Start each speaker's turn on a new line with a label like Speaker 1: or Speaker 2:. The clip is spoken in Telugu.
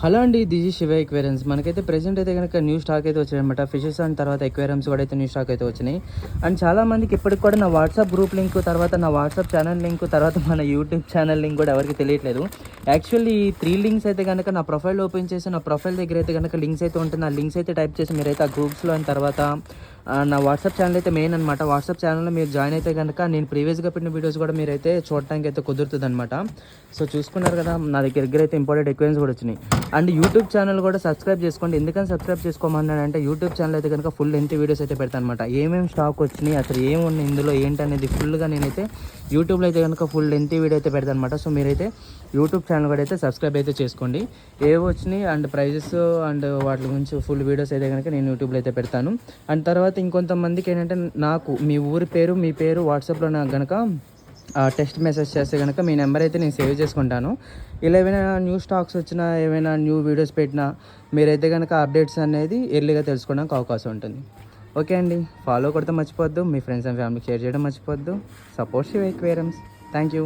Speaker 1: హలో అండి, దిస్ ఈజ్ శివ ఎక్వేరియమ్స్. మనకైతే ప్రెజెంట్ అయితే కనుక న్యూ స్టాక్ అయితే వచ్చాయన్నమాట. ఫిషెస్ అండ్ తర్వాత ఎక్వేరియమ్స్ కూడా అయితే న్యూ స్టాక్ అయితే వచ్చినాయి. అండ్ చాలామందికి ఇప్పటికి కూడా నా వాట్సాప్ గ్రూప్ లింక్, తర్వాత నా వాట్సాప్ ఛానల్ లింక్, తర్వాత మన యూట్యూబ్ ఛానల్ లింక్ కూడా ఎవరికి తెలియట్లేదు. యాక్చువల్లీ ఈ 3 లింక్స్ అయితే కనుక నా ప్రొఫైల్ ఓపెన్ చేసి నా ప్రొఫైల్ దగ్గర అయితే కనుక లింక్స్ అయితే ఉంటుంది. ఆ లింక్స్ అయితే టైప్ చేసి మీరైతే ఆ గ్రూప్స్లో అండ్ తర్వాత నా వాట్సాప్ ఛానల్ అయితే మెయిన్ అనమాట. వాట్సాప్ ఛానల్లో మీరు జాయిన్ అయితే కనుక నేను ప్రీవియస్గా పెట్టిన వీడియోస్ కూడా మీరైతే చూడటానికి అయితే కుదురుతుంది అనమాట. సో చూసుకున్నారు కదా, నా దగ్గర అయితే ఇంపార్టెంట్ ఎక్వేరియన్స్ కూడా వచ్చినాయి. అండ్ యూట్యూబ్ ఛానల్ కూడా సబ్స్క్రైబ్ చేసుకోండి. ఎందుకని సబ్స్క్రైబ్ చేసుకోమన్నానంటే యూట్యూబ్ ఛానల్ అయితే కనుక ఫుల్ లెంత్ వీడియోస్ అయితే పెడతాను అనమాట. ఏమేమి స్టాక్ వచ్చినాయి, అసలు ఏమున్నాయి ఇందులో ఏంటనేది ఫుల్గా నేనైతే యూట్యూబ్లో అయితే కనుక ఫుల్ లెంత్ వీడియో అయితే పెడతాను అనమాట. సో మీరైతే యూట్యూబ్ ఛానల్ కూడా అయితే సబ్స్క్రైబ్ అయితే చేసుకోండి. ఏవో వచ్చినాయి అండ్ ప్రైజెస్ అండ్ వాటి గురించి ఫుల్ వీడియోస్ అయితే కనుక నేను యూట్యూబ్లో అయితే పెడతాను. అండ్ తర్వాత ఇంకొంతమందికి ఏంటంటే నాకు మీ ఊరి పేరు, మీ పేరు వాట్సాప్లో నాకు కనుక టెక్స్ట్ మెసేజ్ చేస్తే కనుక మీ నెంబర్ అయితే నేను సేవ్ చేసుకుంటాను. ఇలా ఏమైనా న్యూ స్టాక్స్ వచ్చినా, ఏమైనా న్యూ వీడియోస్ పెట్టినా మీరైతే కనుక అప్డేట్స్ అనేది ఎర్లీగా తెలుసుకోవడానికి అవకాశం ఉంటుంది. ఓకే అండి, ఫాలో కొడితే మర్చిపోద్దు, మీ ఫ్రెండ్స్ అండ్ ఫ్యామిలీకి షేర్ చేయడం మర్చిపోద్దు. Support Shiva aquariums. Thank you.